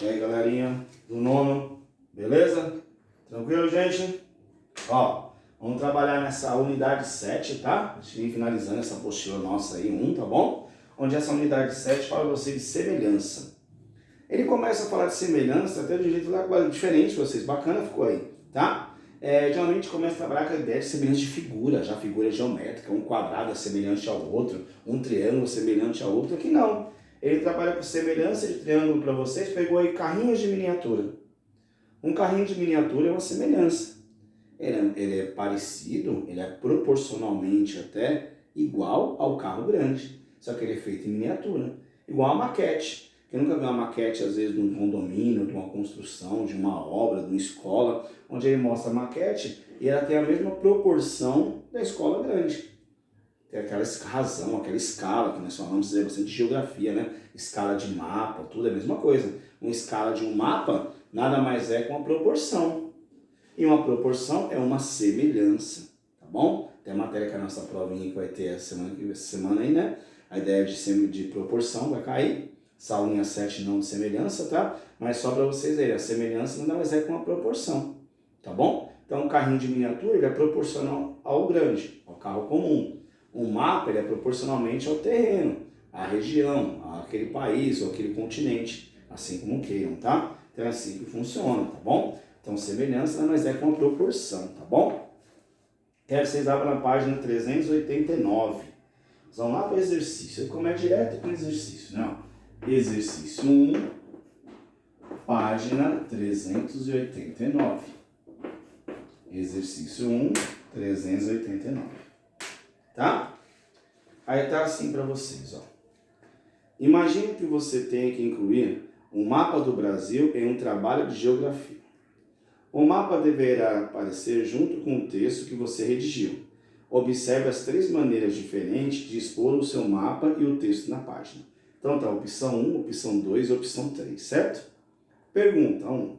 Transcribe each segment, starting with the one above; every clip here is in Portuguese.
E aí, galerinha do nono, beleza? Tranquilo, gente? Ó, vamos trabalhar nessa unidade 7, tá? A gente vem finalizando essa apostila nossa aí, 1, tá bom? Onde essa unidade 7 fala pra você de semelhança. Ele começa a falar de semelhança até de um jeito diferente pra vocês, bacana ficou aí, tá? Geralmente começa a trabalhar com a ideia de semelhança de figura, já figura geométrica, um quadrado é semelhante ao outro, um triângulo semelhante ao outro, aqui não. Ele trabalha com semelhança de triângulo para vocês, pegou aí carrinhos de miniatura. Um carrinho de miniatura é uma semelhança. Ele é parecido, ele é proporcionalmente até igual ao carro grande, só que ele é feito em miniatura. Igual a maquete. Quem nunca viu uma maquete, às vezes, de um condomínio, de uma construção, de uma obra, de uma escola, onde ele mostra a maquete e ela tem a mesma proporção da escola grande. Tem aquela razão, aquela escala, que nós falamos bastante de geografia, né? Escala de mapa, tudo é a mesma coisa. Uma escala de um mapa nada mais é que uma proporção. E uma proporção é uma semelhança, tá bom? Tem a matéria que a nossa provinha que vai ter essa semana aí, né? A ideia de proporção vai cair. Essa aulinha 7 não de semelhança, tá? Mas só para vocês verem, a semelhança nada mais é que uma proporção, tá bom? Então, o carrinho de miniatura ele é proporcional ao grande, ao carro comum. Um mapa ele é proporcionalmente ao terreno, à região, àquele país ou aquele continente, assim como queiram, tá? Então é assim que funciona, tá bom? Então semelhança nós é com a proporção, tá bom? Quero que vocês abram na página 389. Vamos lá para o exercício. Como é direto com o exercício, né? Exercício 1, página 389. Exercício 1, 389. Tá? Aí tá assim para vocês, ó. Imagine que você tenha que incluir um mapa do Brasil em um trabalho de geografia. O mapa deverá aparecer junto com o texto que você redigiu. Observe as 3 maneiras diferentes de expor o seu mapa e o texto na página. Então tá, opção 1, opção 2 e opção 3, certo? Pergunta 1.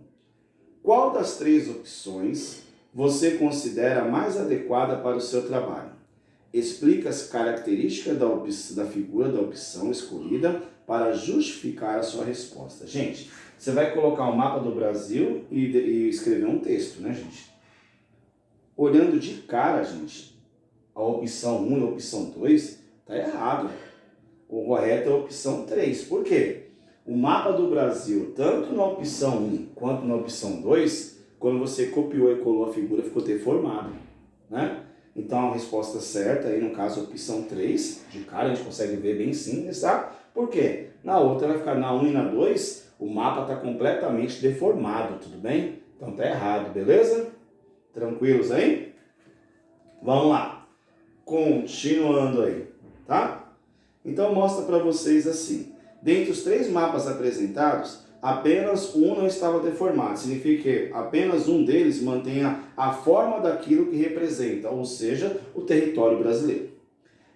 Qual das 3 opções você considera mais adequada para o seu trabalho? Explica as características da figura da opção escolhida para justificar a sua resposta. Gente, você vai colocar o mapa do Brasil e escrever um texto, né, gente? Olhando de cara, gente, a opção 1 e a opção 2 tá errado. O correto é a opção 3. Por quê? O mapa do Brasil, tanto na opção 1 quanto na opção 2, quando você copiou e colou a figura, ficou deformado, né? Então a resposta certa, aí no caso a opção 3, de cara a gente consegue ver bem simples, tá? Por quê? Na outra vai ficar na 1 e na 2, o mapa está completamente deformado, tudo bem? Então tá errado, beleza? Tranquilos aí? Vamos lá. Continuando aí, tá? Então mostra para vocês assim. Dentre os 3 mapas apresentados, apenas um não estava deformado. Significa que apenas um deles mantenha a forma daquilo que representa, ou seja, o território brasileiro.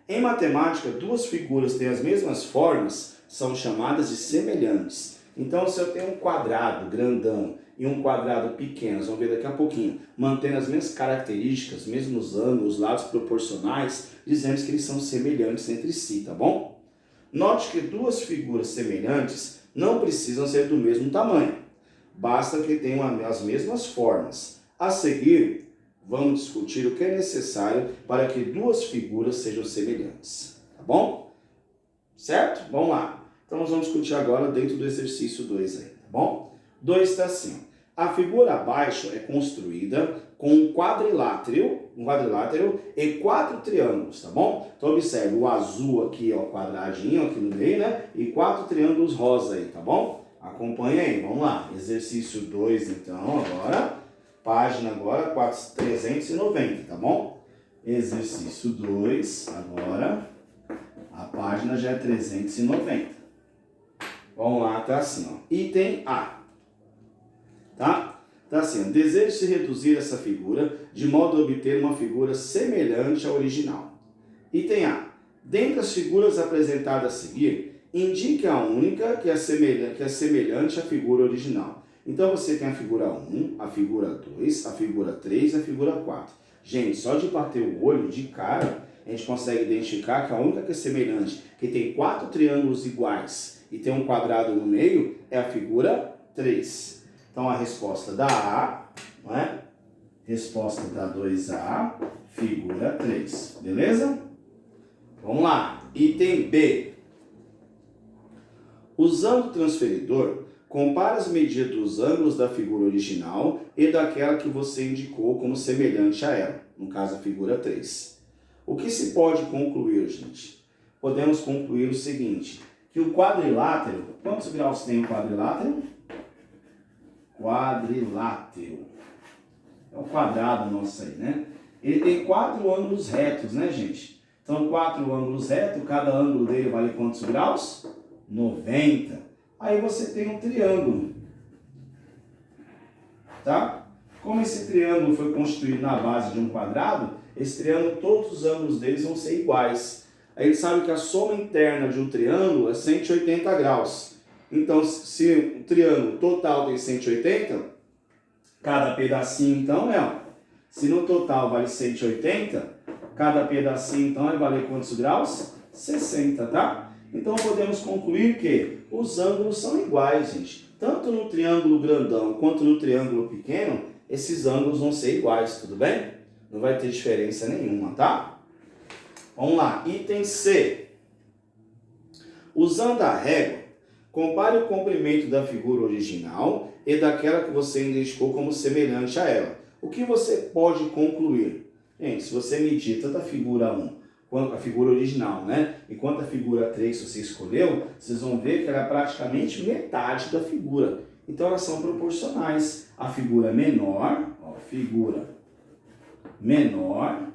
Em matemática, 2 figuras têm as mesmas formas, são chamadas de semelhantes. Então, se eu tenho um quadrado grandão e um quadrado pequeno, vamos ver daqui a pouquinho, mantendo as mesmas características, mesmos ângulos, lados proporcionais, dizemos que eles são semelhantes entre si, tá bom? Note que 2 figuras semelhantes não precisam ser do mesmo tamanho, basta que tenham as mesmas formas. A seguir, vamos discutir o que é necessário para que 2 figuras sejam semelhantes, tá bom? Certo? Vamos lá. Então nós vamos discutir agora dentro do exercício 2 aí, tá bom? 2 está assim, a figura abaixo é construída com um quadrilátero e 4 triângulos, tá bom? Então observe, o azul aqui, ó, quadradinho aqui no meio, né? E 4 triângulos rosa aí, tá bom? Acompanha aí, vamos lá. Exercício 2 então, agora. Página agora 390, tá bom? Exercício 2, agora. A página já é 390. Vamos lá, tá assim, ó. Item A. Tá? Tá assim, deseja-se reduzir essa figura de modo a obter uma figura semelhante à original. Item A. Dentre as figuras apresentadas a seguir, indique a única que é semelhante à figura original. Então você tem a figura 1, a figura 2, a figura 3 e a figura 4. Gente, só de bater o olho de cara, a gente consegue identificar que a única que é semelhante, que tem 4 triângulos iguais e tem um quadrado no meio, é a figura 3. Então, a resposta da A, não é? Resposta da 2A, figura 3. Beleza? Vamos lá. Item B. Usando o transferidor, compare as medidas dos ângulos da figura original e daquela que você indicou como semelhante a ela, no caso a figura 3. O que se pode concluir, gente? Podemos concluir o seguinte, que o quadrilátero, quantos graus tem o quadrilátero? Quadrilátero. É o quadrado nosso aí, né? Ele tem 4 ângulos retos, né, gente? Então, 4 ângulos retos, cada ângulo dele vale quantos graus? 90. Aí você tem um triângulo, tá? Como esse triângulo foi construído na base de um quadrado, esse triângulo, todos os ângulos deles vão ser iguais. Aí ele sabe que a soma interna de um triângulo é 180 graus. Então, se o triângulo total tem 180, cada pedacinho, então, se no total vale 180, cada pedacinho, então, vai valer quantos graus? 60, tá? Então, podemos concluir que os ângulos são iguais, gente. Tanto no triângulo grandão quanto no triângulo pequeno, esses ângulos vão ser iguais, tudo bem? Não vai ter diferença nenhuma, tá? Vamos lá, item C. Usando a régua, compare o comprimento da figura original e daquela que você indicou como semelhante a ela. O que você pode concluir? Gente, se você medir tanto a figura 1 quanto a figura original, né? Enquanto a figura 3 você escolheu, vocês vão ver que ela é praticamente metade da figura. Então elas são proporcionais. A figura menor, ó, figura menor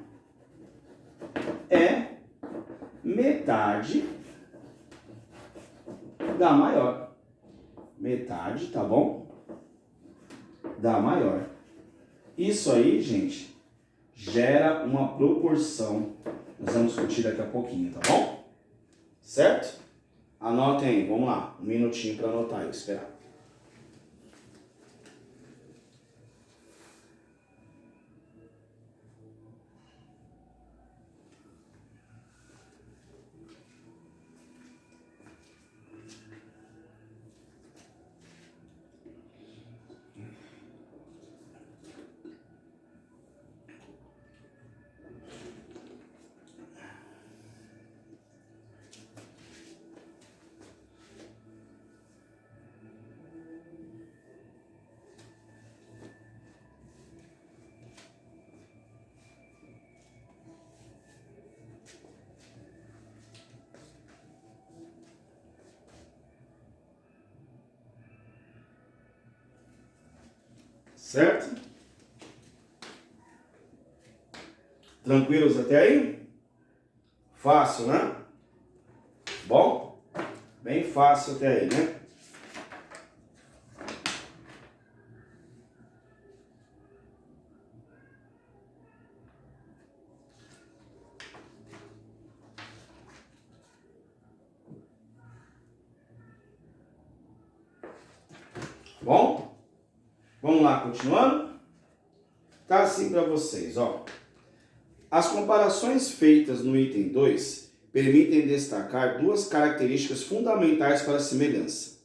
é metade da maior. Metade, tá bom? Da maior. Isso aí, gente, gera uma proporção. Nós vamos discutir daqui a pouquinho, tá bom? Certo? Anotem aí, vamos lá. Um minutinho para anotar aí, esperar. Certo? Tranquilos até aí? Fácil, né? Bom? Bem fácil até aí, né? Bom? Vamos lá, continuando? Tá assim para vocês, ó. As comparações feitas no item 2 permitem destacar duas características fundamentais para a semelhança.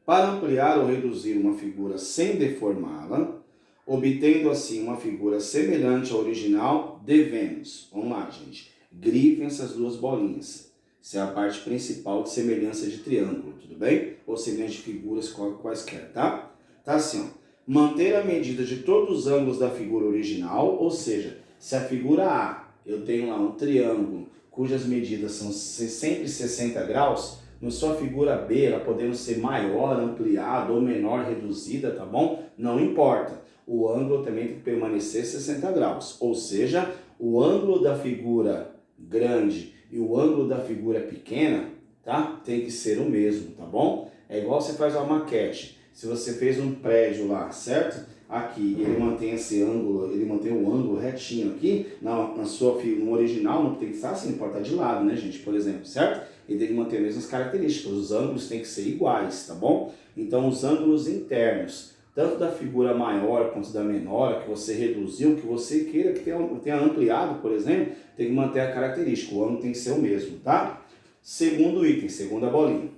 Para ampliar ou reduzir uma figura sem deformá-la, obtendo assim uma figura semelhante à original, devemos, vamos lá, gente, grifem essas duas bolinhas. Essa é a parte principal de semelhança de triângulo, tudo bem? Ou semelhança de figuras quaisquer, tá? Tá assim, ó. Manter a medida de todos os ângulos da figura original, ou seja, se a figura A, eu tenho lá um triângulo cujas medidas são sempre 60 graus, na sua figura B, ela podendo ser maior, ampliada ou menor, reduzida, tá bom? Não importa. O ângulo também tem que permanecer 60 graus, ou seja, o ângulo da figura grande e o ângulo da figura pequena, tá? Tem que ser o mesmo, tá bom? É igual você faz uma maquete. Se você fez um prédio lá, certo? Aqui, ele mantém esse ângulo, ele mantém o ângulo retinho aqui, no original não tem que estar assim, pode estar de lado, né, gente? Por exemplo, certo? Ele tem que manter as mesmas características, os ângulos têm que ser iguais, tá bom? Então, os ângulos internos, tanto da figura maior quanto da menor, que você reduziu, que você queira que tenha ampliado, por exemplo, tem que manter a característica, o ângulo tem que ser o mesmo, tá? Segundo item, segunda bolinha.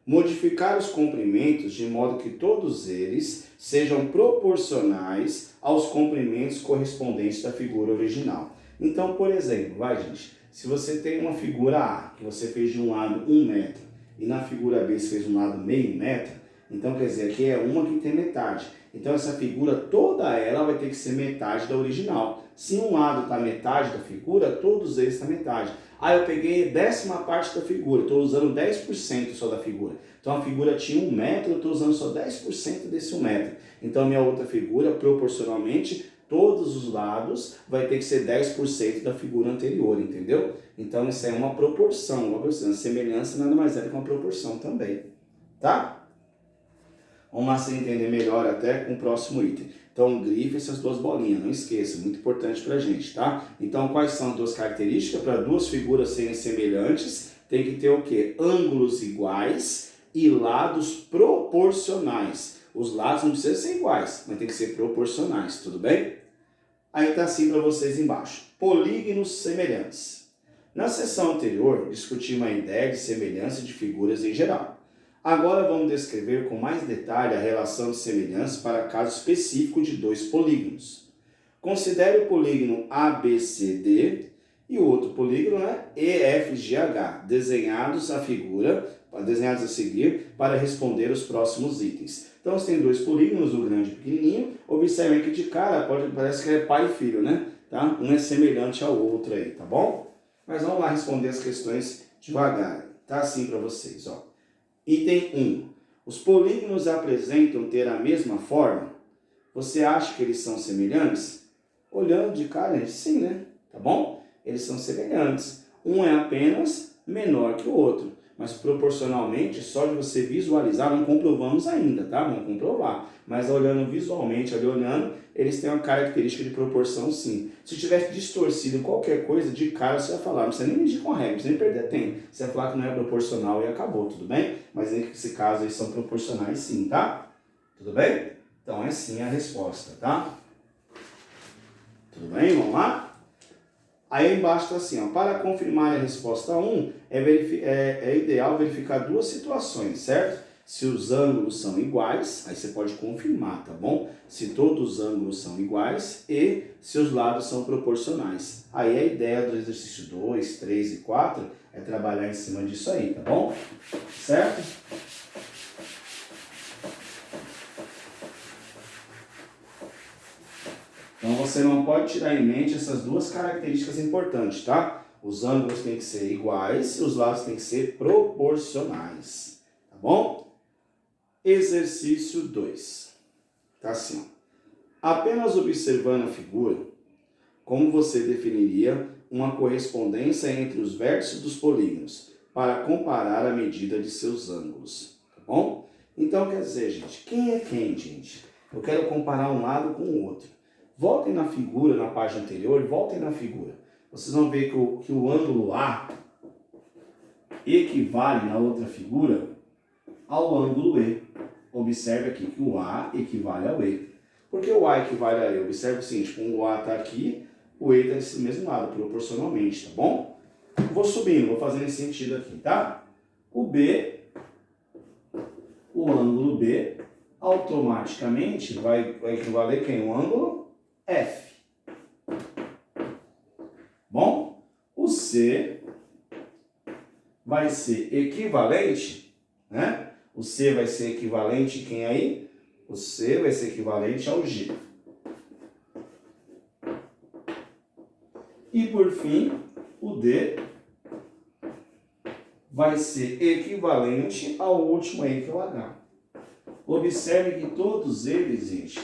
Modificar os comprimentos de modo que todos eles sejam proporcionais aos comprimentos correspondentes da figura original. Então, por exemplo, gente, se você tem uma figura A, que você fez de um lado 1 metro, e na figura B você fez um lado meio metro, então quer dizer, aqui é uma que tem metade. Então essa figura, toda ela vai ter que ser metade da original. Se um lado está metade da figura, todos eles estão metade. Eu peguei a 10ª parte da figura, estou usando 10% só da figura. Então a figura tinha 1 metro, eu estou usando só 10% desse 1 metro. Então a minha outra figura, proporcionalmente, todos os lados vai ter que ser 10% da figura anterior, entendeu? Então isso é uma proporção, a semelhança nada mais é do que uma proporção também, tá? Vamos lá se entender melhor até com o próximo item. Então, grife essas duas bolinhas, não esqueça, muito importante pra gente, tá? Então, quais são as duas características? Para duas figuras serem semelhantes, tem que ter o quê? Ângulos iguais e lados proporcionais. Os lados não precisam ser iguais, mas tem que ser proporcionais, tudo bem? Aí tá assim para vocês embaixo. Polígonos semelhantes. Na sessão anterior, discutimos a ideia de semelhança de figuras em geral. Agora vamos descrever com mais detalhe a relação de semelhança para caso específico de dois polígonos. Considere o polígono ABCD e o outro polígono, EFGH, desenhados a seguir para responder os próximos itens. Então você tem dois polígonos, o grande e o pequenininho. Observem que de cara parece que é pai e filho, né? Tá? Um é semelhante ao outro aí, tá bom? Mas vamos lá responder as questões devagar. Tá assim para vocês, ó. Item 1. Os polígonos apresentam ter a mesma forma? Você acha que eles são semelhantes? Olhando de cara, sim, né? Tá bom? Eles são semelhantes. Um é apenas menor que o outro. Mas proporcionalmente, só de você visualizar, não comprovamos ainda, tá? Vamos comprovar. Mas olhando visualmente, eles têm uma característica de proporção, sim. Se tivesse distorcido qualquer coisa, de cara você vai falar, não precisa nem medir com regra, não precisa nem perder tempo. Você vai falar que não é proporcional e acabou, tudo bem? Mas nesse caso eles são proporcionais sim, tá? Tudo bem? Então é sim a resposta, tá? Tudo bem? Vamos lá? Aí embaixo está assim, ó, para confirmar a resposta 1, é ideal verificar duas situações, certo? Se os ângulos são iguais, aí você pode confirmar, tá bom? Se todos os ângulos são iguais e se os lados são proporcionais. Aí a ideia do exercício 2, 3 e 4 é trabalhar em cima disso aí, tá bom? Certo? Então você não pode tirar em mente essas duas características importantes, tá? Os ângulos têm que ser iguais e os lados têm que ser proporcionais, tá bom? Exercício 2. Tá assim, ó. Apenas observando a figura, como você definiria uma correspondência entre os vértices dos polígonos para comparar a medida de seus ângulos, tá bom? Então quer dizer, gente, quem é quem, gente? Eu quero comparar um lado com o outro. Voltem na figura, na página anterior, voltem na figura. Vocês vão ver que o ângulo A equivale na outra figura ao ângulo E. Observe aqui que o A equivale ao E. Por que o A equivale a E? Observe o seguinte, como o A está aqui, o E está desse mesmo lado, proporcionalmente, tá bom? Vou subindo, vou fazendo esse sentido aqui, tá? O ângulo B, automaticamente vai equivaler quem? O ângulo F. Bom, o C vai ser equivalente, né? O C vai ser equivalente quem aí? O C vai ser equivalente ao G. E por fim, o D vai ser equivalente ao último aí, que é o H. Observe que todos eles, gente,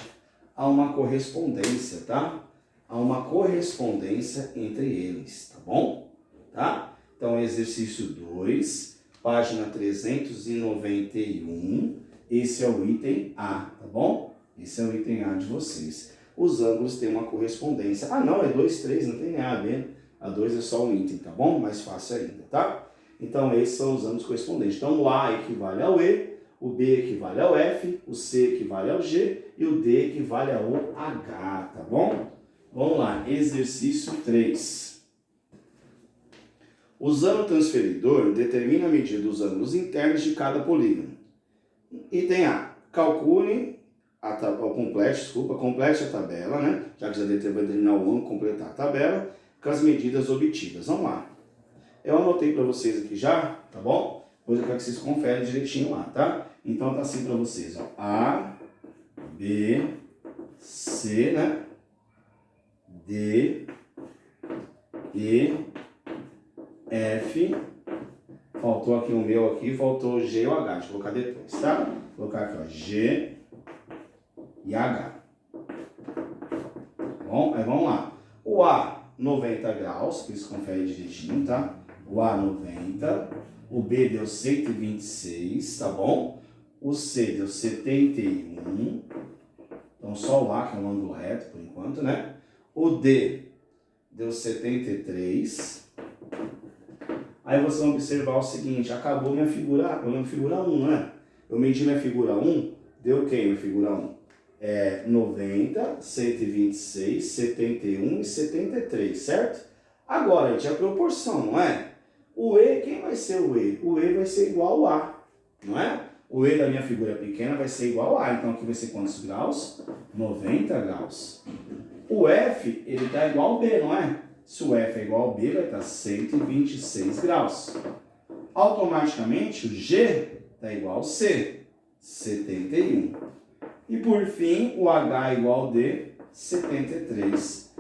há uma correspondência, tá? Há uma correspondência entre eles, tá bom? Tá? Então, exercício 2, página 391, esse é o item A, tá bom? Esse é o item A de vocês. Os ângulos têm uma correspondência. Ah, não, é 2, 3, não tem nem A, B. A 2 é só um item, tá bom? Mais fácil ainda, tá? Então, esses são os ângulos correspondentes. Então, o A equivale ao E, o B equivale ao F, o C equivale ao G e o D equivale ao H, tá bom? Vamos lá, exercício 3. Usando o transferidor, determine a medida dos ângulos internos de cada polígono. Item A. Calcule, complete a tabela, né? Já que já vai determinar o ângulo, completar a tabela com as medidas obtidas. Vamos lá. Eu anotei para vocês aqui já, tá bom? Depois eu quero que vocês conferem direitinho lá, tá? Então tá assim para vocês, ó. A, B, C, né? D, E, F, faltou aqui o meu aqui, faltou G e o H, deixa eu colocar depois, tá? Vou colocar aqui, ó, G e H. Bom, aí vamos lá. O A, 90 graus, que isso confere direitinho, tá? O A, 90. O B deu 126, tá bom? O C deu 71. Então, só o A, que é um ângulo reto, por enquanto, né? O D deu 73. Aí vocês vão observar o seguinte, acabou minha figura 1, não é? Eu medi minha figura 1, deu o que minha figura 1? 90, 126, 71 e 73, certo? Agora, gente, a proporção, não é? O E, quem vai ser o E? O E vai ser igual ao A, não é? O E da minha figura pequena vai ser igual ao A, então aqui vai ser quantos graus? 90 graus. O F, ele está igual ao B, não é? Se o F é igual ao B, vai estar 126 graus. Automaticamente, o G está igual ao C, 71. E por fim, o H é igual ao D, 73.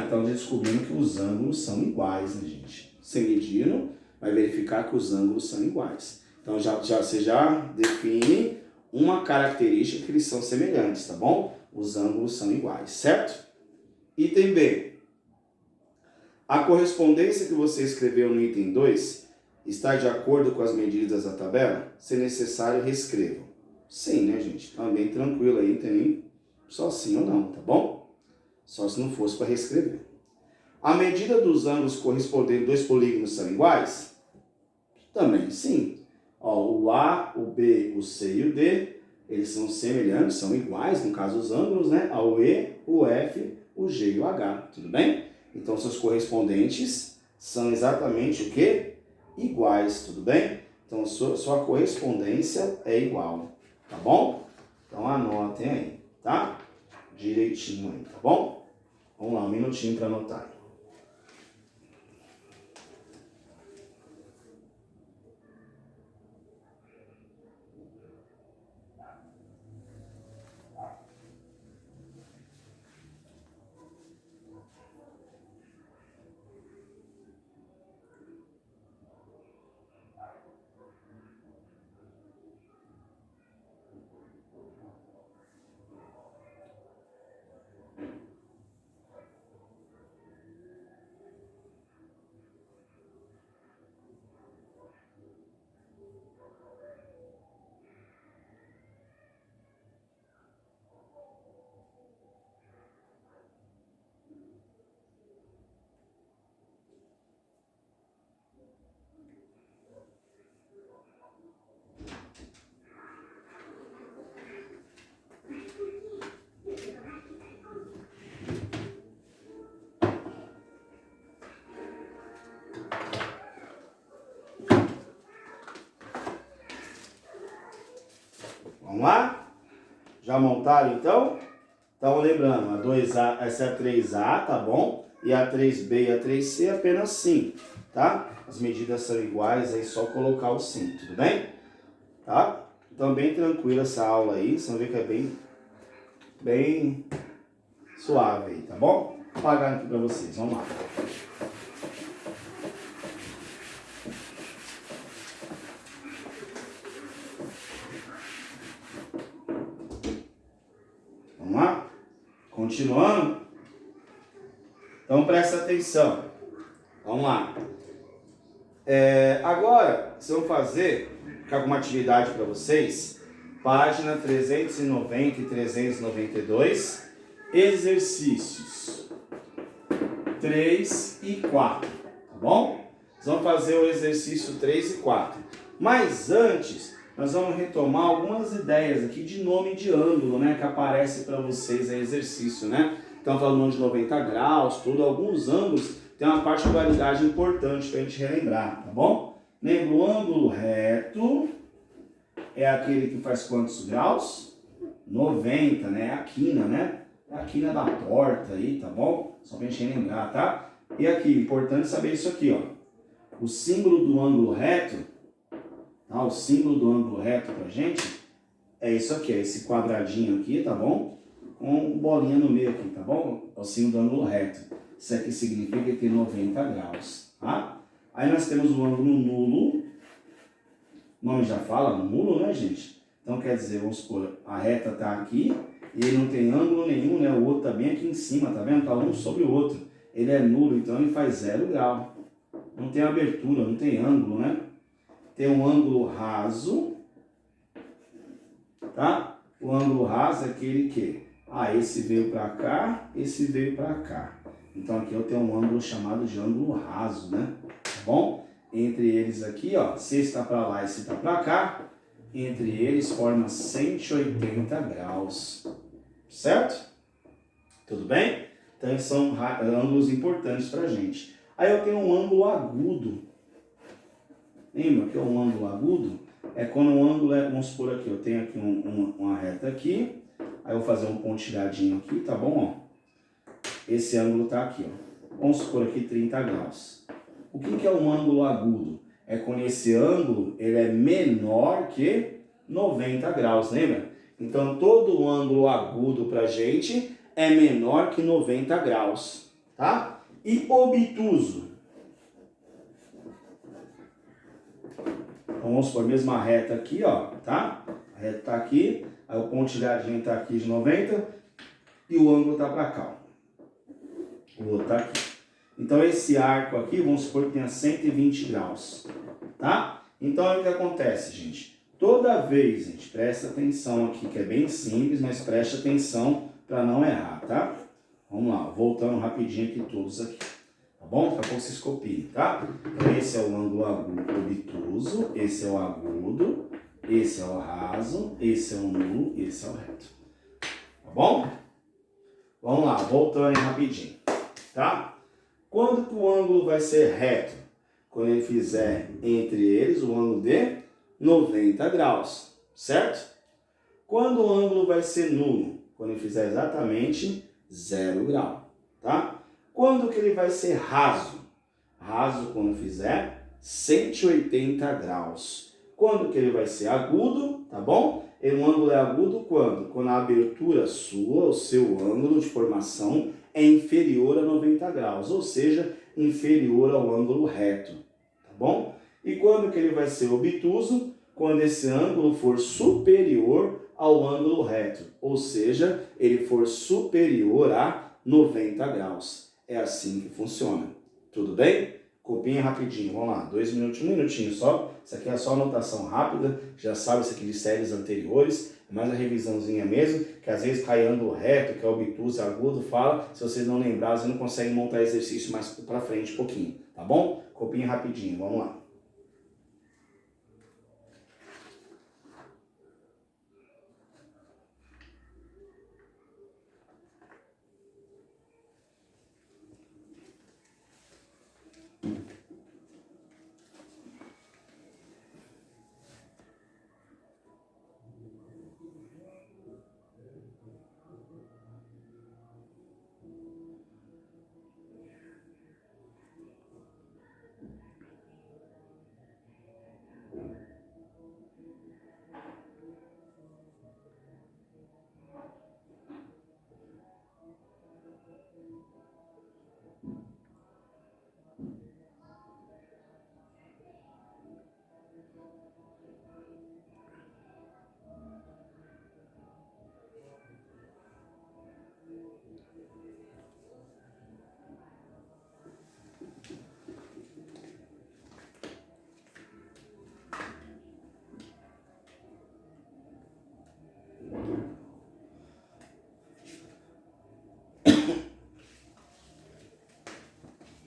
Então já descobrimos que os ângulos são iguais, né, gente? Você medindo, vai verificar que os ângulos são iguais. Então você já define uma característica que eles são semelhantes, tá bom? Os ângulos são iguais, certo? Item B. A correspondência que você escreveu no item 2 está de acordo com as medidas da tabela? Se necessário, reescreva. Sim, né, gente? Tá bem tranquilo aí, não tem nem só sim ou não, tá bom? Só se não fosse para reescrever. A medida dos ângulos correspondentes dois polígonos são iguais? Também sim. Ó, o A, o B, o C e o D, eles são semelhantes, são iguais, no caso os ângulos, né? Ao E, o F, o G e o H, tudo bem? Então, seus correspondentes são exatamente o quê? Iguais, tudo bem? Então, sua correspondência é igual, tá bom? Então, anotem aí, tá? Direitinho aí, tá bom? Vamos lá, um minutinho para anotar. Vamos lá? Já montaram então? Então lembrando, a 2A, essa é a 3A, tá bom? E a 3B e a 3C apenas sim, tá? As medidas são iguais, aí só colocar o sim, tudo bem? Tá? Então bem tranquila essa aula aí, vocês vão ver que é bem suave aí, tá bom? Vou apagar aqui pra vocês, vamos lá. Vamos lá? Continuando? Então presta atenção. Vamos lá. Agora, vocês vão ficar com uma atividade para vocês. Página 390 e 392. Exercícios 3 e 4. Tá bom? Vocês vão fazer o exercício 3 e 4. Mas antes, nós vamos retomar algumas ideias aqui de nome de ângulo, né? Que aparece para vocês aí, exercício, né? Então, falando de 90 graus, tudo, alguns ângulos tem uma particularidade importante para a gente relembrar, tá bom? Lembra, o ângulo reto é aquele que faz quantos graus? 90, né? É a quina, né? É a quina da porta aí, tá bom? Só pra gente relembrar, tá? E aqui, importante saber isso aqui, ó. O símbolo do ângulo reto, tá? O símbolo do ângulo reto pra gente é isso aqui, é esse quadradinho aqui, tá bom? Com bolinha no meio aqui, tá bom? É o símbolo do ângulo reto. Isso aqui significa que tem 90 graus, tá? Aí nós temos o ângulo nulo. O nome já fala, nulo, né, gente? Então quer dizer, vamos supor, a reta tá aqui e ele não tem ângulo nenhum, né? O outro tá bem aqui em cima, tá vendo? Tá um sobre o outro. Ele é nulo, então ele faz 0 grau. Não tem abertura, não tem ângulo, né? Tem um ângulo raso, tá? O ângulo raso é aquele que, esse veio para cá, esse veio para cá. Então aqui eu tenho um ângulo chamado de ângulo raso, né? Tá bom? Entre eles aqui, ó, se está para lá e se está para cá, entre eles forma 180 graus. Certo? Tudo bem? Então são ângulos importantes para a gente. Aí eu tenho um ângulo agudo. Lembra que é um ângulo agudo? É quando o ângulo é, vamos supor aqui, eu tenho aqui uma reta aqui, aí eu vou fazer um pontilhadinho aqui, tá bom? Ó. Esse ângulo tá aqui, ó. Vamos supor aqui 30 graus. O que é um ângulo agudo? É quando esse ângulo ele é menor que 90 graus, lembra? Então todo ângulo agudo pra gente é menor que 90 graus, tá? E obtuso? Então, vamos supor, a mesma reta aqui, ó, tá? A reta tá aqui, aí o pontilhadinho tá aqui de 90 e o ângulo tá pra cá, ó. O outro tá aqui. Então, esse arco aqui, vamos supor que tenha 120 graus, tá? Então, o que acontece, gente? Toda vez, gente, presta atenção aqui, que é bem simples, mas preste atenção para não errar, tá? Vamos lá, voltando rapidinho aqui todos aqui. Tá bom? Daqui a pouco vocês copiem, tá? Então, esse é o ângulo agudo obtuso, esse é o agudo, esse é o raso, esse é o nulo, esse é o reto. Tá bom? Vamos lá, voltando aí rapidinho, tá? Quando que o ângulo vai ser reto? Quando ele fizer entre eles o ângulo de 90 graus, certo? Quando o ângulo vai ser nulo? Quando ele fizer exatamente 0 grau, tá? Quando que ele vai ser raso? Raso quando fizer 180 graus. Quando que ele vai ser agudo, tá bom? E um ângulo é agudo quando? Quando a abertura sua, o seu ângulo de formação é inferior a 90 graus, ou seja, inferior ao ângulo reto, tá bom? E quando que ele vai ser obtuso? Quando esse ângulo for superior ao ângulo reto, ou seja, ele for superior a 90 graus. É assim que funciona. Tudo bem? Copiem rapidinho. Vamos lá. 2 minutos, 1 minutinho só. Isso aqui é só anotação rápida. Já sabe isso aqui de séries anteriores. É mais uma revisãozinha mesmo. Que às vezes cai ângulo reto, que é obtuso, agudo, fala. Se vocês não lembrarem, vocês não conseguem montar exercício mais pra frente um pouquinho. Tá bom? Copiem rapidinho. Vamos lá.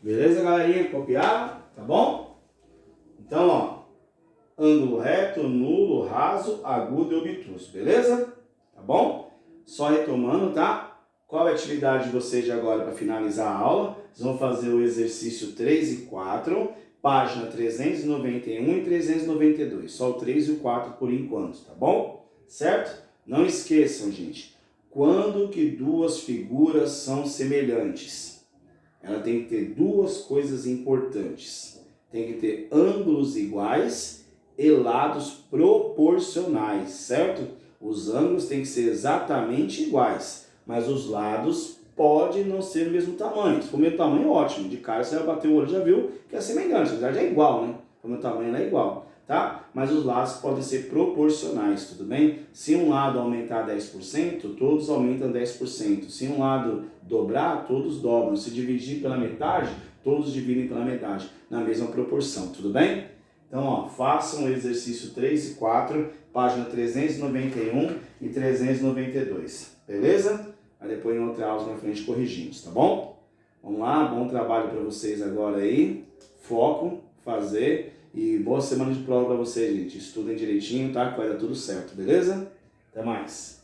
Beleza, galerinha? Copiaram? Tá bom? Então, ó. Ângulo reto, nulo, raso, agudo e obtuso. Beleza? Tá bom? Só retomando, tá? Qual é a atividade de vocês de agora para finalizar a aula? Vocês vão fazer o exercício 3 e 4, página 391 e 392. Só o 3 e o 4 por enquanto, tá bom? Certo? Não esqueçam, gente. Quando que duas figuras são semelhantes? Ela tem que ter duas coisas importantes. Tem que ter ângulos iguais e lados proporcionais, certo? Os ângulos têm que ser exatamente iguais, mas os lados podem não ser do mesmo tamanho. Se for o mesmo tamanho, ótimo. De cara você vai bater o olho e já viu que é semelhante. Na verdade é igual, né? O meu tamanho não é igual, tá? Mas os lados podem ser proporcionais, tudo bem? Se um lado aumentar 10%, todos aumentam 10%. Se um lado dobrar, todos dobram. Se dividir pela metade, todos dividem pela metade, na mesma proporção, tudo bem? Então, ó, façam o exercício 3 e 4, página 391 e 392, beleza? Aí depois em outra aula na frente corrigimos, tá bom? Vamos lá, bom trabalho para vocês agora aí, foco, fazer e boa semana de prova para vocês, gente. Estudem direitinho, tá? Que vai dar tudo certo, beleza? Até mais!